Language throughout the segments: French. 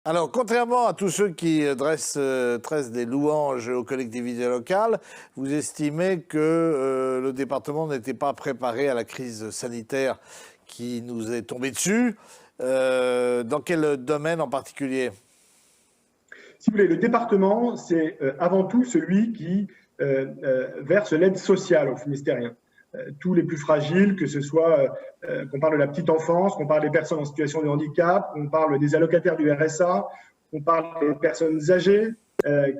Alors, contrairement à tous ceux qui tressent des louanges aux collectivités locales, vous estimez que le département n'était pas préparé à la crise sanitaire qui nous est tombée dessus. Dans quel domaine en particulier? Si vous voulez, le département, c'est avant tout celui qui verse l'aide sociale aux Finistériens. Tous les plus fragiles, que ce soit qu'on parle de la petite enfance, qu'on parle des personnes en situation de handicap, qu'on parle des allocataires du RSA, qu'on parle des personnes âgées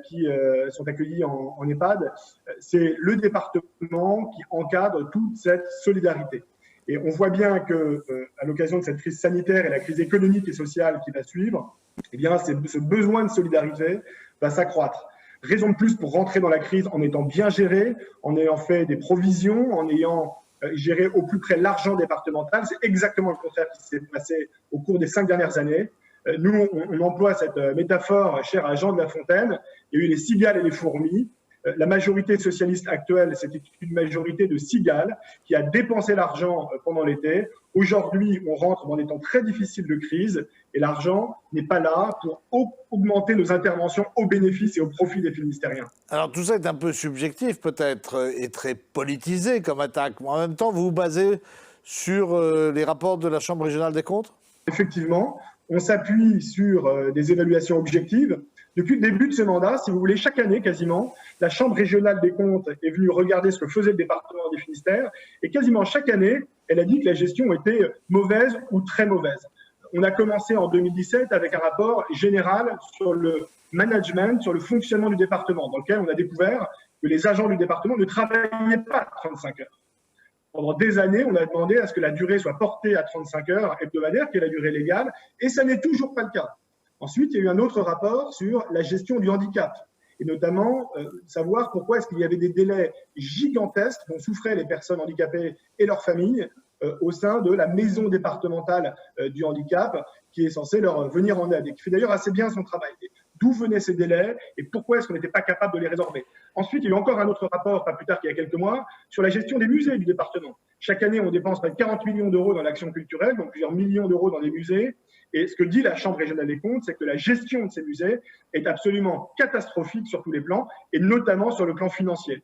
qui sont accueillies en EHPAD, c'est le département qui encadre toute cette solidarité. Et on voit bien que, à l'occasion de cette crise sanitaire et la crise économique et sociale qui va suivre, eh bien, ce besoin de solidarité va s'accroître. Raison de plus pour rentrer dans la crise en étant bien géré, en ayant fait des provisions, en ayant géré au plus près l'argent départemental. C'est exactement le contraire qui s'est passé au cours des 5 dernières années. Nous, on emploie cette métaphore chère à Jean de La Fontaine. Il y a eu les cigales et les fourmis. La majorité socialiste actuelle, c'était une majorité de cigales qui a dépensé l'argent pendant l'été. Aujourd'hui, on rentre dans des temps très difficiles de crise et l'argent n'est pas là pour augmenter nos interventions au bénéfice et au profit des Finistériens. Alors, tout ça est un peu subjectif peut-être et très politisé comme attaque. Mais en même temps, vous vous basez sur les rapports de la Chambre régionale des comptes? Effectivement, on s'appuie sur des évaluations objectives. Depuis le début de ce mandat, si vous voulez, chaque année quasiment, la Chambre régionale des comptes est venue regarder ce que faisait le département des Finistère et quasiment chaque année, elle a dit que la gestion était mauvaise ou très mauvaise. On a commencé en 2017 avec un rapport général sur le management, sur le fonctionnement du département, dans lequel on a découvert que les agents du département ne travaillaient pas 35 heures. Pendant des années, on a demandé à ce que la durée soit portée à 35 heures hebdomadaires, qui est la durée légale, et ça n'est toujours pas le cas. Ensuite, il y a eu un autre rapport sur la gestion du handicap, et notamment savoir pourquoi est-ce qu'il y avait des délais gigantesques dont souffraient les personnes handicapées et leurs familles au sein de la maison départementale du handicap, qui est censée leur venir en aide, et qui fait d'ailleurs assez bien son travail. D'où venaient ces délais et pourquoi est-ce qu'on n'était pas capable de les résorber. Ensuite, il y a eu encore un autre rapport, pas plus tard qu'il y a quelques mois, sur la gestion des musées du département. Chaque année, on dépense près de 40 millions d'euros dans l'action culturelle, donc plusieurs millions d'euros dans les musées. Et ce que dit la Chambre régionale des comptes, c'est que la gestion de ces musées est absolument catastrophique sur tous les plans, et notamment sur le plan financier.